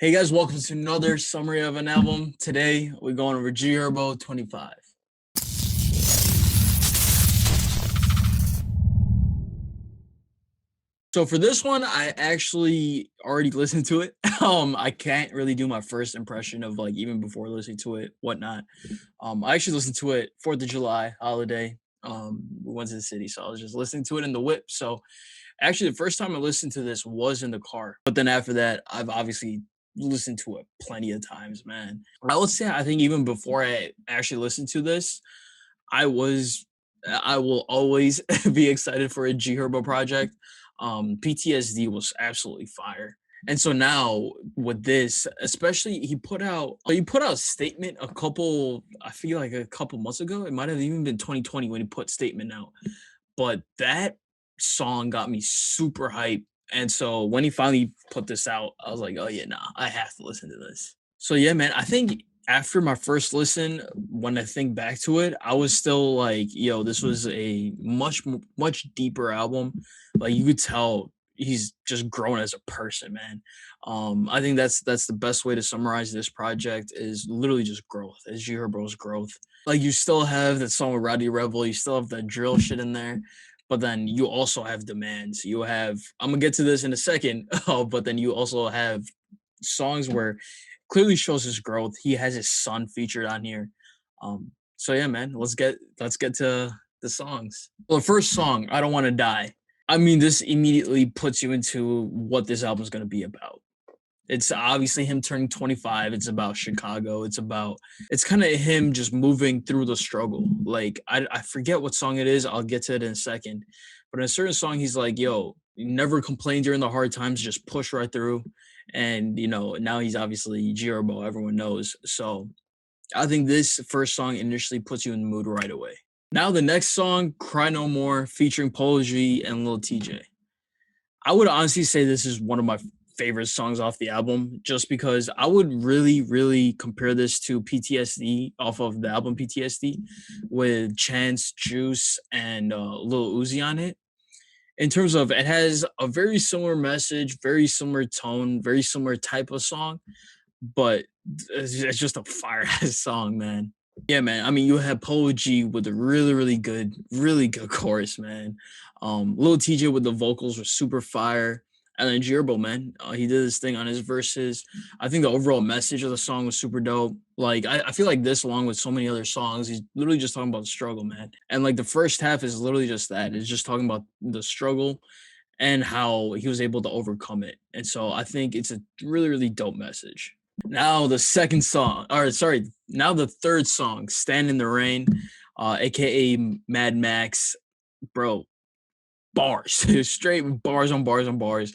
Hey guys, welcome to another summary of an album. Today we're going over G Herbo 25. So for this one, I actually already listened to it. I can't really do my first impression of like even before listening to it, whatnot. I actually listened to it 4th of July holiday. We went to the city, so I was just listening to it in the whip. So actually, the first time I listened to this was in the car, but then after that, I've obviously listened to it plenty of times, man. I would say I think even before I actually listened to this, I was I will always be excited for a G Herbo project. PTSD was absolutely fire. And so now with this, especially he put out a statement a couple, I feel like a couple months ago. It might have even been 2020 when he put statement out. But that song got me super hyped. And so when he finally put this out, I was like, oh yeah, nah, I have to listen to this. So yeah, man, I think after my first listen, when I think back to it, I was still like, yo, this was a much deeper album. Like you could tell he's just grown as a person, man. I think that's the best way to summarize this project is literally just growth. It's G Herbo's growth. Like you still have that song with Roddy Rebel, you still have that drill shit in there, but then you also have demands. You have I'm gonna get to this in a second, but then you also have songs where clearly shows his growth. He has his son featured on here. So yeah, man, let's get to the songs. Well, the first song, I Don't Want to Die. I mean, this immediately puts you into what this album is going to be about. It's obviously him turning 25. It's about Chicago. It's kind of him just moving through the struggle. Like I forget what song it is. I'll get to it in a second. But in a certain song, he's like, yo, you never complain during the hard times, just push right through. And now he's obviously G Herbo, everyone knows. So I think this first song initially puts you in the mood right away. Now the next song, Cry No More, featuring Polo G and Lil TJ. I would honestly say this is one of my favorite songs off the album, just because I would really, really compare this to PTSD off of the album PTSD with Chance, Juice, and Lil Uzi on it. In terms of it has a very similar message, very similar tone, very similar type of song, but it's just a fire ass song, man. Yeah, man. I mean, you have Polo G with a really good chorus, man. Lil TJ with the vocals were super fire. And then G Herbo, man, he did this thing on his verses. I think the overall message of the song was super dope. Like, I feel like this, along with so many other songs, he's literally just talking about the struggle, man. And like the first half is literally just that. It's just talking about the struggle and how he was able to overcome it. And so I think it's a really dope message. Now the second song, or sorry, now the third song, "Stand in the Rain," aka Mad Max, bro, bars, straight bars on bars on bars.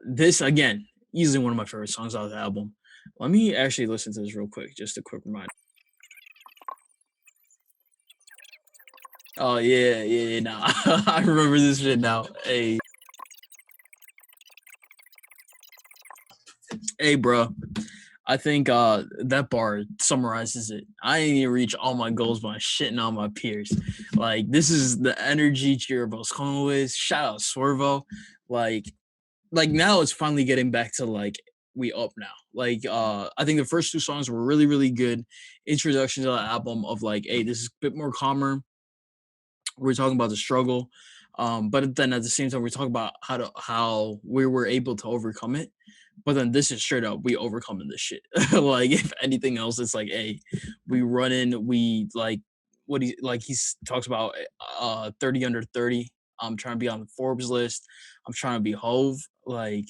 This again, easily one of my favorite songs out of the album. Let me actually listen to this real quick, just a quick reminder. Oh yeah, nah, I remember this shit now. Hey, bro. I think that bar summarizes it. I ain't even reach all my goals by shitting on my peers. Like this is the energy G Herbo's coming with. Shout out Swervo. Like like now it's finally getting back to like we up now. Like I think the first two songs were really good introduction to the album of like, hey, this is a bit more calmer. We're talking about the struggle. But then at the same time, we're talking about how we were able to overcome it. But then this is straight up, we overcoming this shit. Like if anything else, it's like, hey, we run in, we like what he like he talks about 30 under 30. I'm trying to be on the Forbes list. I'm trying to be Hove. Like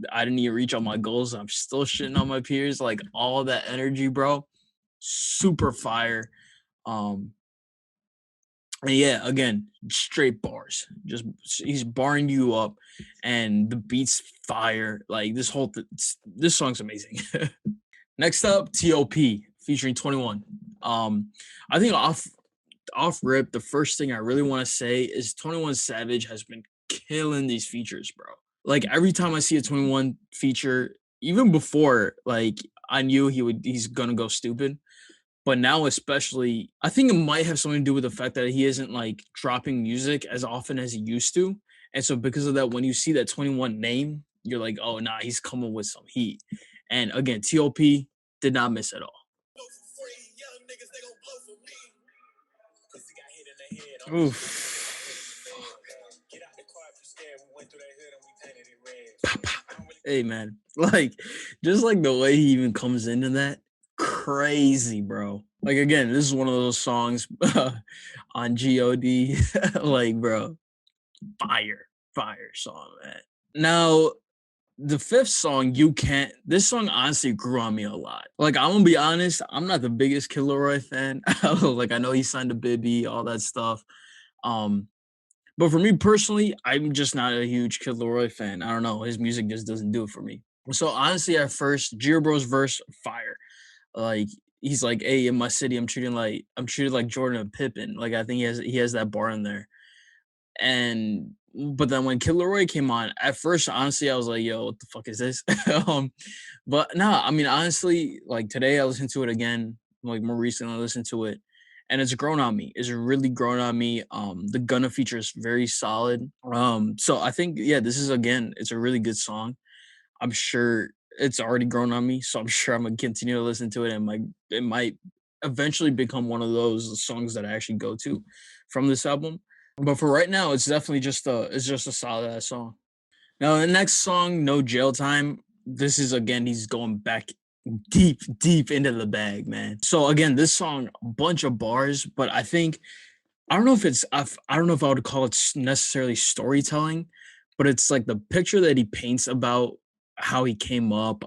I didn't even reach all my goals. I'm still shitting on my peers. Like all that energy, bro. Super fire. Um, and yeah, again, straight bars. Just he's barring you up, and the beats fire. Like this song's amazing. Next up, T.O.P. featuring 21. I think off rip, the first thing I really want to say is 21 Savage has been killing these features, bro. Like every time I see a 21 feature, even before, like I knew he's gonna go stupid. But now, especially, I think it might have something to do with the fact that he isn't like dropping music as often as he used to. And so, because of that, when you see that 21 name, you're like, oh, nah, he's coming with some heat. And again, T.O.P. did not miss at all. Oof. Hey man, like just like the way he even comes into that, crazy, bro. Like again, this is one of those songs on God, like bro, fire song, man. Now the fifth song, You Can't. This song honestly grew on me a lot. Like I'm gonna be honest, I'm not the biggest Kid Leroy fan. Like I know he signed to Bibby, all that stuff. Um, but for me personally, I'm just not a huge Kid Leroy fan. I don't know, his music just doesn't do it for me. So honestly, at first, G Herbo's verse, fire. Like he's like, "Hey, in my city, I'm treated like Jordan and Pippen." Like I think he has that bar in there. And but then when Kid Leroy came on, at first, honestly, I was like, "Yo, what the fuck is this?" But no, I mean, honestly, like today, I listened to it again. Like more recently, I listened to it, and it's grown on me. It's really grown on me. The Gunna feature is very solid. So I think, yeah, this is again, it's a really good song. I'm sure it's already grown on me, so I'm sure I'm gonna continue to listen to it, and it might eventually become one of those songs that I actually go to from this album. But for right now, it's just a solid ass song. Now the next song, No Jail Time. This is again, he's going back deep into the bag, man. So again, this song, a bunch of bars, but I don't know if I don't know if I would call it necessarily storytelling, but it's like the picture that he paints about how he came up,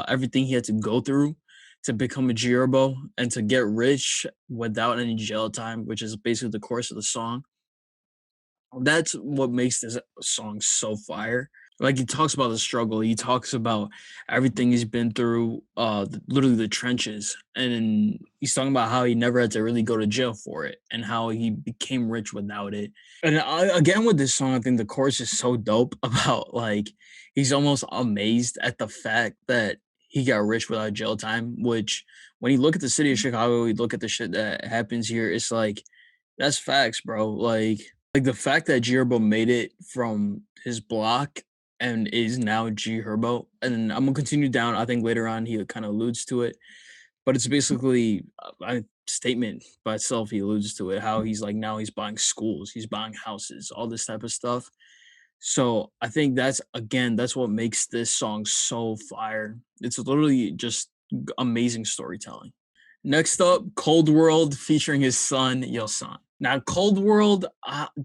everything he had to go through to become a G Herbo and to get rich without any jail time, which is basically the course of the song. That's what makes this song so fire. Like he talks about the struggle, he talks about everything he's been through, literally the trenches, and he's talking about how he never had to really go to jail for it, and how he became rich without it. And again, with this song, I think the chorus is so dope about like he's almost amazed at the fact that he got rich without jail time. Which, when you look at the city of Chicago, you look at the shit that happens here, it's like that's facts, bro. Like the fact that G Herbo made it from his block and is now G Herbo, and I'm gonna continue down. I think later on he kind of alludes to it, but it's basically a statement by itself. He alludes to it how he's like now he's buying schools, he's buying houses, all this type of stuff. So I think that's what makes this song so fire. It's literally just amazing storytelling. Next up, Cold World featuring his son, Yo Son. Now, Cold World,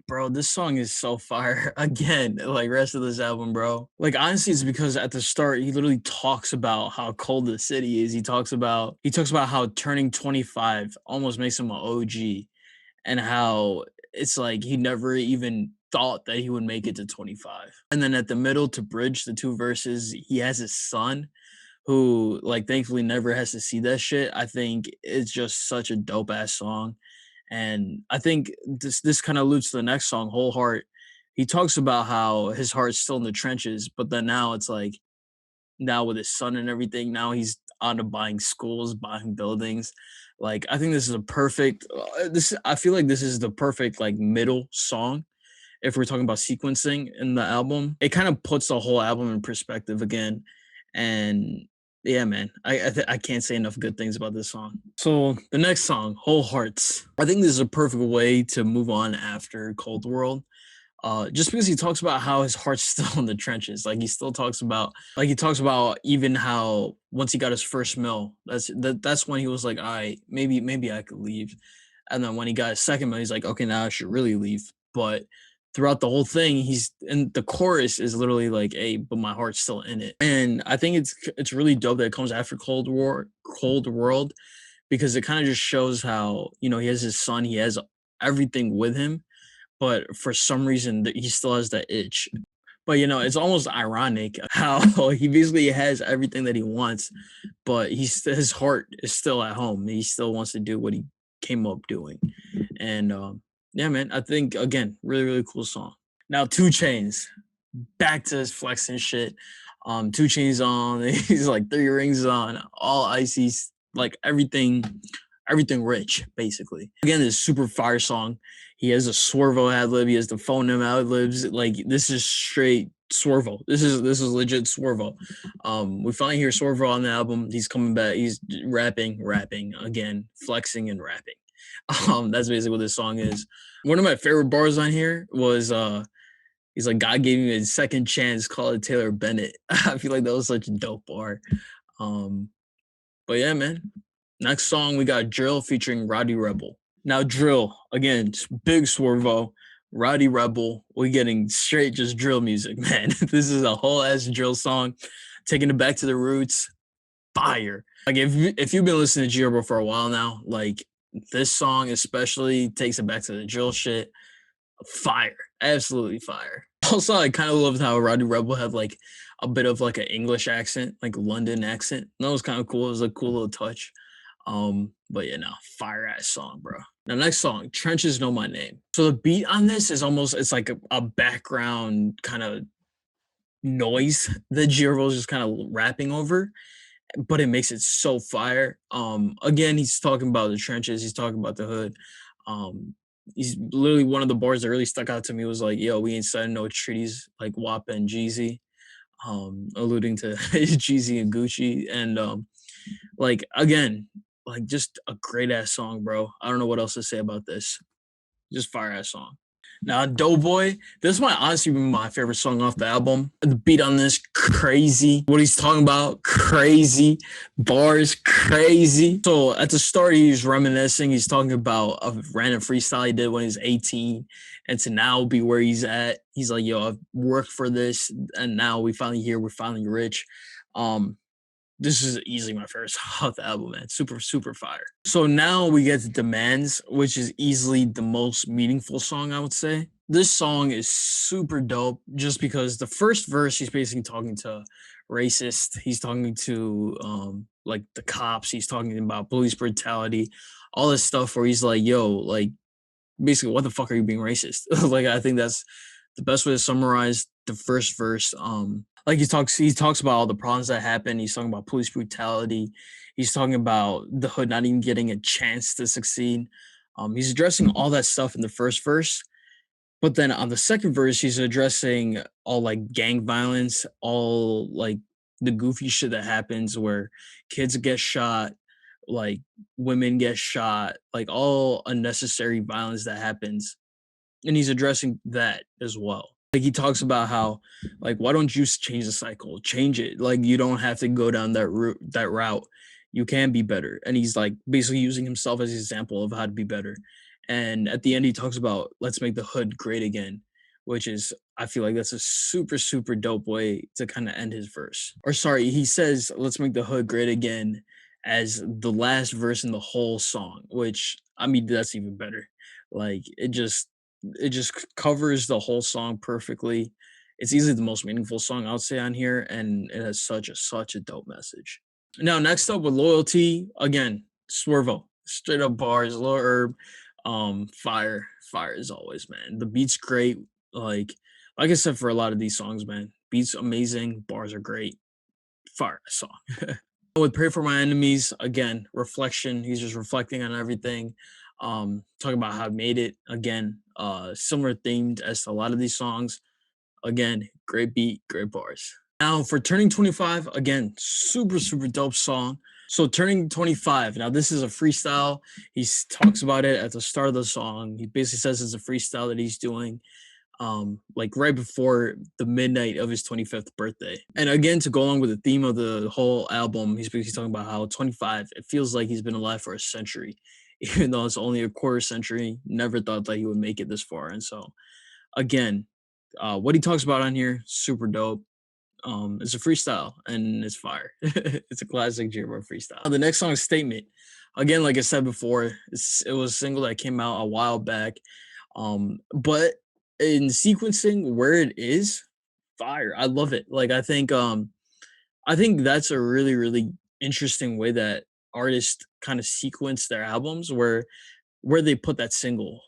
bro, this song is so fire. Again, like rest of this album, bro. Like honestly, it's because at the start he literally talks about how cold the city is. He talks about how turning 25 almost makes him an OG, and how it's like he never even thought that he would make it to 25. And then at the middle to bridge the two verses, he has his son who like thankfully never has to see that shit. I think it's just such a dope ass song. And I think this kind of alludes to the next song, Whole Heart. He talks about how his heart's still in the trenches, but then now it's like now with his son and everything, now he's on to buying schools, buying buildings. Like I think this is a perfect this I feel like this is the perfect like middle song if we're talking about sequencing in the album. It kind of puts the whole album in perspective again. And yeah, man, I can't say enough good things about this song. So the next song, Whole Hearts. I think this is a perfect way to move on after Cold World. Just because he talks about how his heart's still in the trenches. He talks about even how once he got his first mill, that's when he was like, all right, maybe I could leave. And then when he got his second mill, he's like, okay, now I should really leave. But throughout the whole thing, he's and the chorus is literally like, hey, but my heart's still in it. And I think it's really dope that it comes after Cold World, because it kind of just shows how, he has his son, he has everything with him, but for some reason that he still has that itch. But it's almost ironic how he basically has everything that he wants, but his heart is still at home. He still wants to do what he came up doing. And yeah, man, I think again, really, really cool song. Now, Two Chains, back to his flexing shit. Two Chains on, he's like three rings on, all icy, like everything rich, basically. Again, this super fire song. He has a Swervo ad lib, he has the phone him ad libs. Like this is straight Swervo. This is legit Swervo. We finally hear Swervo on the album. He's coming back. He's rapping again, flexing and rapping. That's basically what this song is. One of my favorite bars on here was he's like, God gave me a second chance, call it Taylor Bennett. I feel like that was such a dope bar. Um, but yeah, man. Next song we got Drill featuring Roddy Rebel. Now Drill, again, big Swervo, Roddy Rebel. We're getting straight just drill music, man. This is a whole ass drill song, taking it back to the roots. Fire. Like if you've been listening to G Herbo for a while now, like this song especially takes it back to the drill shit. Fire, absolutely fire. Also, I kind of loved how Roddy Rebel had like a bit of like an English accent, like London accent. That was kind of cool. It was a cool little touch. But yeah, no, fire ass song, bro. Now, next song, Trenches Know My Name. So the beat on this is almost it's like a background kind of noise that G Herbo is just kind of rapping over, but it makes it so fire. Again, he's talking about the trenches, he's talking about the hood. He's literally one of the bars that really stuck out to me was like, yo, we ain't signing no treaties like WAP and Jeezy, alluding to Jeezy and Gucci. And like again, like just a great ass song, bro. I don't know what else to say about this. Just fire ass song. Now, Doughboy, this might honestly be my favorite song off the album. The beat on this, crazy. What he's talking about, crazy. Bars, crazy. So at the start, he's reminiscing. He's talking about a random freestyle he did when he was 18 and to now be where he's at. He's like, yo, I've worked for this and now we finally here. We're finally rich. This is easily my favorite song off the album, man. Super, super fire. So now we get to Demands, which is easily the most meaningful song, I would say. This song is super dope just because the first verse, he's basically talking to racist. He's talking to like the cops. He's talking about police brutality, all this stuff where he's like, yo, like basically, what the fuck are you being racist? Like, I think that's the best way to summarize the first verse. Like he talks about all the problems that happen. He's talking about police brutality. He's talking about the hood not even getting a chance to succeed. He's addressing all that stuff in the first verse, but then on the second verse, he's addressing all like gang violence, all like the goofy shit that happens where kids get shot, like women get shot, like all unnecessary violence that happens. And he's addressing that as well. Like he talks about how, like, why don't you change the cycle? Change it. Like you don't have to go down that route. You can be better. And he's like basically using himself as an example of how to be better. And at the end, he talks about let's make the hood great again, which is I feel like that's a super super dope way to kind of end his verse. Or sorry, he says let's make the hood great again as the last verse in the whole song, which I mean that's even better. Like it just covers the whole song perfectly. It's easily the most meaningful song I would say on here, and it has such a dope message. Now, next up with Loyalty, again, Swervo, straight up bars, Lil Herb, fire as always, man. The beat's great, like I said for a lot of these songs, man. Beats amazing, bars are great, fire song. With Pray for My Enemies, again, reflection. He's just reflecting on everything. Talking about how I made it. Again, similar themed as to a lot of these songs. Again, great beat, great bars. Now for Turning 25, again, super, super dope song. So Turning 25, now this is a freestyle. He talks about it at the start of the song. He basically says it's a freestyle that he's doing like right before the midnight of his 25th birthday. And again, to go along with the theme of the whole album, he's basically talking about how 25, it feels like he's been alive for a century, even though it's only a quarter century. Never thought that he would make it this far. And so, again, what he talks about on here, super dope. It's a freestyle and it's fire. It's a classic J Herbo freestyle. The next song is Statement. Again, like I said before, it was a single that came out a while back. But in sequencing where it is, fire. I love it. Like I think that's a really, really interesting way that artists kind of sequence their albums where they put that single.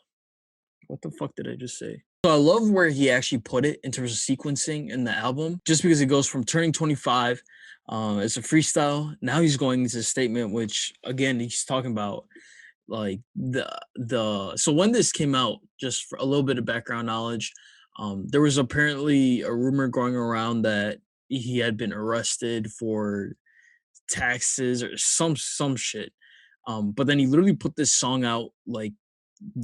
What the fuck did I just say? So I love where he actually put it in terms of sequencing in the album, just because it goes from Turning 25, it's a freestyle. Now he's going into a statement, which again he's talking about like the so when this came out, just for a little bit of background knowledge, There was apparently a rumor going around that he had been arrested for taxes or some shit. But then he literally put this song out like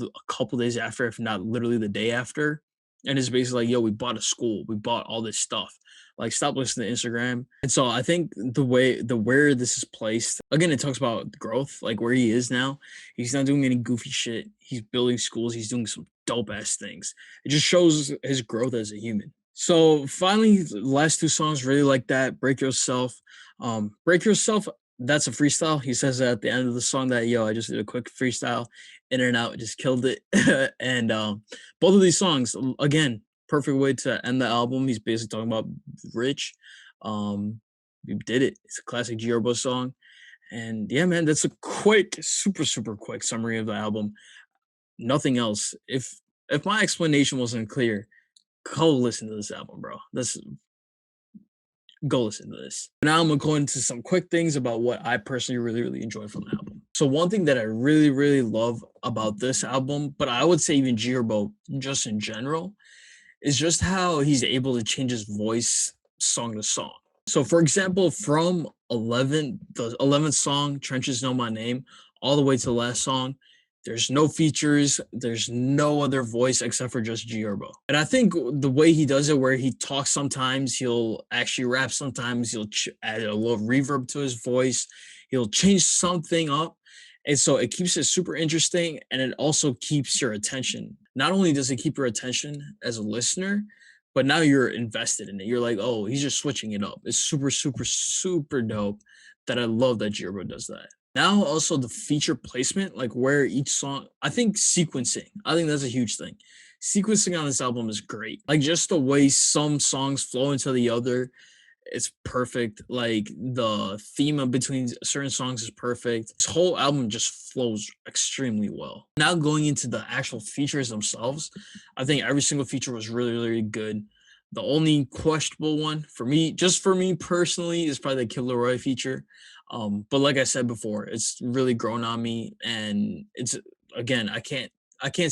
a couple days after, if not literally the day after. And it's basically like, yo, we bought a school, we bought all this stuff. Like, stop listening to Instagram. And so I think the where this is placed, again, it talks about growth, like where he is now. He's not doing any goofy shit. He's building schools, he's doing some dope ass things. It just shows his growth as a human. So finally, the last two songs really like that. Break Yourself. Break Yourself, that's a freestyle. He says at the end of the song that, yo, I just did a quick freestyle, in and out, just killed it. And both of these songs, again, perfect way to end the album. He's basically talking about Rich. We did it. It's a classic G Herbo song. And yeah, man, that's a quick, super quick summary of the album. Nothing else. If my explanation wasn't clear, go listen to this album, bro. That's Go listen to this. Now I'm gonna go into some quick things about what I personally really enjoy from the album. So one thing that I really love about this album, but I would say even G Herbo just in general, is just how he's able to change his voice song to song. So for example, from 11, the 11th song, Trenches Know My Name, all the way to the last song, there's no features, there's no other voice except for just G Herbo. And I think the way he does it, where he talks sometimes, he'll actually rap sometimes, he'll add a little reverb to his voice, he'll change something up. And so it keeps it super interesting, and it also keeps your attention. Not only does it keep your attention as a listener, but now you're invested in it. You're like, oh, he's just switching it up. It's super dope that I love that G Herbo does that. Now also the feature placement, like where each song, I think sequencing, I think that's a huge thing. Sequencing on this album is great. Like just the way some songs flow into the other, it's perfect. Like the theme of between certain songs is perfect. This whole album just flows extremely well. Now going into the actual features themselves, I think every single feature was really good. The only questionable one for me, just for me personally, is probably the Kid Laroi feature. But like I said before, it's really grown on me, and it's again, I can't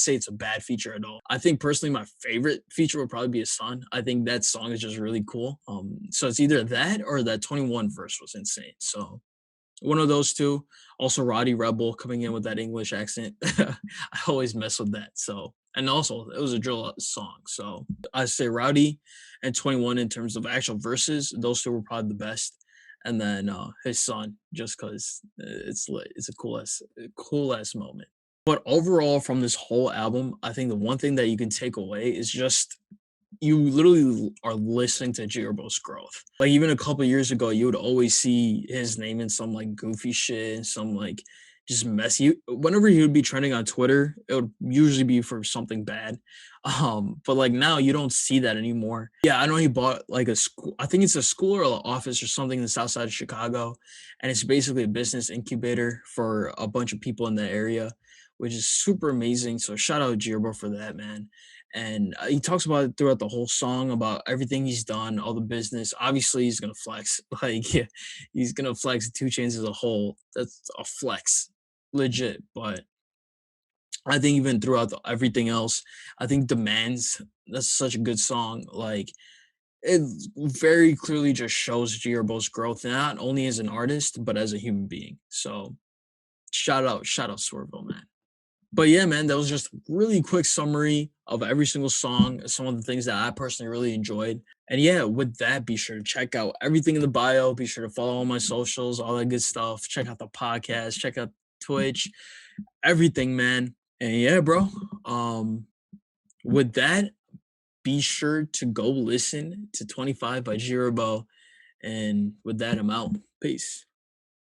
say it's a bad feature at all. I think personally my favorite feature would probably be a Sun. I think that song is just really cool. So it's either that or that 21 verse was insane. So one of those two. Also Roddy Rebel coming in with that English accent. I always mess with that. So and also it was a drill song. So I say Rowdy and 21 in terms of actual verses. Those two were probably the best. And then his son, just because it's lit. It's a cool ass moment. But overall, from this whole album, I think the one thing that you can take away is just you literally are listening to G Herbo's growth. Like even a couple years ago, you would always see his name in some like goofy shit and some like just messy. Whenever he would be trending on Twitter, it would usually be for something bad. But like now you don't see that anymore. Yeah, I know he bought like a school. I think it's a school or an office or something in the south side of Chicago, and it's basically a business incubator for a bunch of people in the area, which is super amazing. So shout out G Herbo for that, man. And he talks about it throughout the whole song about everything he's done, all the business. Obviously, he's gonna flex. Like, yeah, he's gonna flex 2 Chainz as a whole. That's a flex, legit. But I think even throughout everything else, I think Demands. That's such a good song. Like, it very clearly just shows G Herbo's growth, not only as an artist but as a human being. So, shout out, Swervo, man. But yeah, man, that was just a really quick summary of every single song, some of the things that I personally really enjoyed. And yeah, with that, be sure to check out everything in the bio. Be sure to follow all my socials, all that good stuff. Check out the podcast, check out Twitch, everything, man. And yeah, bro. With that, be sure to go listen to 25 by G Herbo. And with that, I'm out. Peace.